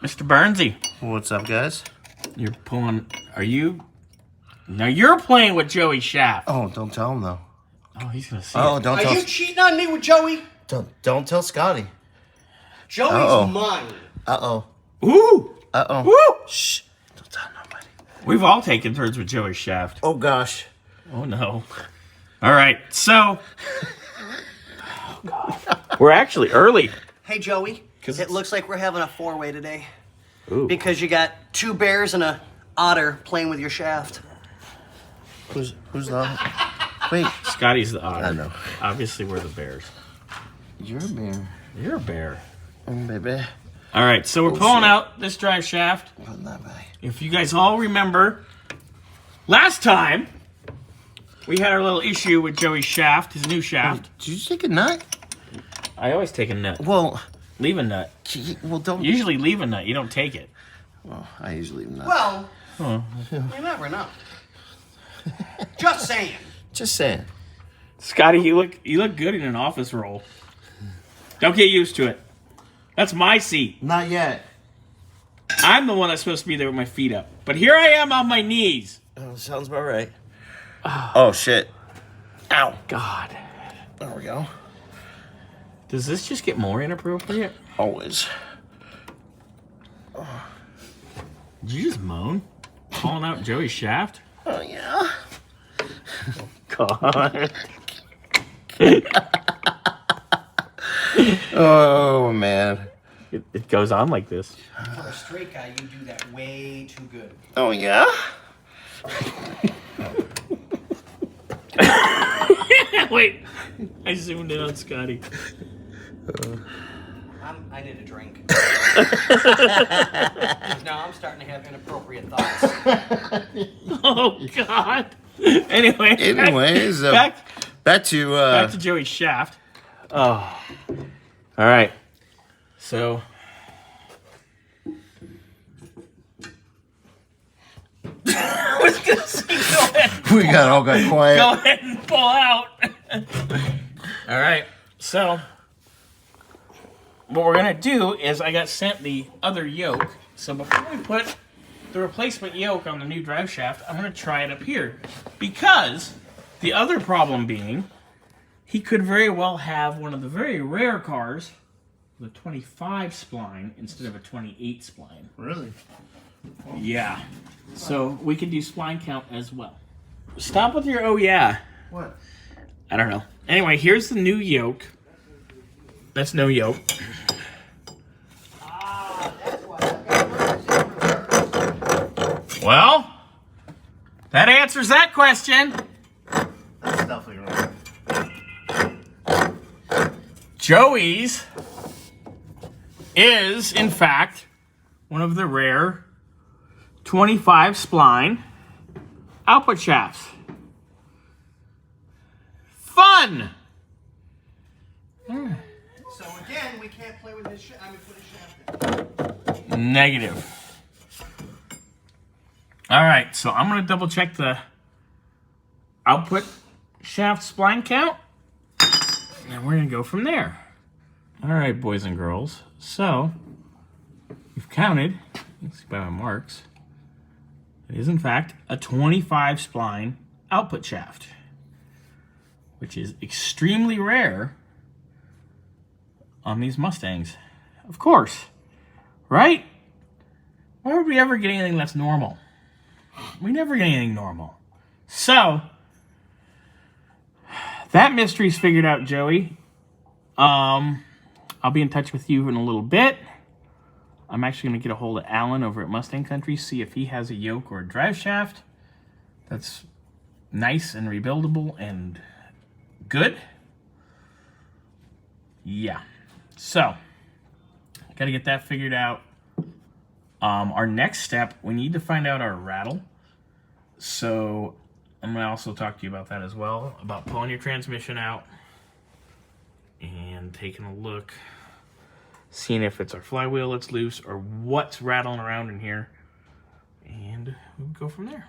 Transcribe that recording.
Mr. Burnsy. What's up, guys? You're pulling... Are you... Now you're playing with Joey's shaft. Oh, don't tell him, though. Oh, he's going to see Oh, it. don't tell... Are you cheating on me with Joey? Don't tell Scotty. Joey's mine. Uh-oh. Ooh! Uh-oh. Woo! Shh. Don't tell nobody. We've all taken turns with Joey's shaft. Oh, gosh. Oh, no. All right, so... Oh, God. We're actually early. Hey, Joey. 'Cause It looks like we're having a four-way today. Ooh. Because you got two bears and a otter playing with your shaft. Who's the... Wait. Scotty's the otter. I know. Obviously, we're the bears. You're a bear. You're a bear. Baby. All right, so we're pulling out this drive shaft. Putting that way. If you guys all remember, last time we had our little issue with Joey's shaft, his new shaft. Did you take a nut? I always take a nut. Well... Leave a nut. Well, don't... Usually leave a nut. You don't take it. Well, I usually leave a nut. Well, you never know. Just saying. Just saying. Scotty, you look good in an office role. Don't get used to it. That's my seat. Not yet. I'm the one that's supposed to be there with my feet up. But here I am on my knees. Oh, sounds about right. Oh, shit. Ow. God. There we go. Does this just get more inappropriate? Always. Did you just moan? Calling out Joey's shaft? Oh, yeah. God. Oh, man. It goes on like this. For a straight guy, you do that way too good. Oh, yeah? Wait. I zoomed in on Scotty. I need a drink. Now I'm starting to have inappropriate thoughts. Oh, God. Anyways, back to Joey's shaft. Oh. All right. So. I was going to say, go ahead. we got quiet. Go ahead and pull out. All right. So, what we're going to do is I got sent the other yoke. So before we put the replacement yoke on the new drive shaft, I'm going to try it up here. Because the other problem being, he could very well have one of the very rare cars with a 25 spline instead of a 28 spline. Really? Yeah. So we can do spline count as well. Stop with your oh yeah. What? I don't know. Anyway, here's the new yoke. That's no yoke. Well, that answers that question. That's definitely wrong. Joey's is, in fact, one of the rare 25 spline output shafts. Fun! So again, we can't play with his shaft. I mean, put his shaft in. Negative. All right, so I'm going to double check the output shaft spline count, and we're going to go from there. All right, boys and girls. So, we've counted, you can see by my marks, it is in fact a 25 spline output shaft, which is extremely rare on these Mustangs. Of course, right? Why would we ever get anything that's normal? We never get anything normal. So, that mystery's figured out, Joey. I'll be in touch with you in a little bit. I'm actually going to get a hold of Alan over at Mustang Country, see if he has a yoke or a drive shaft that's nice and rebuildable and good. Yeah. So, got to get that figured out. Our next step, we need to find out our rattle. So, I'm going to also talk to you about that as well, about pulling your transmission out and taking a look, seeing if it's our flywheel that's loose or what's rattling around in here, and we'll go from there.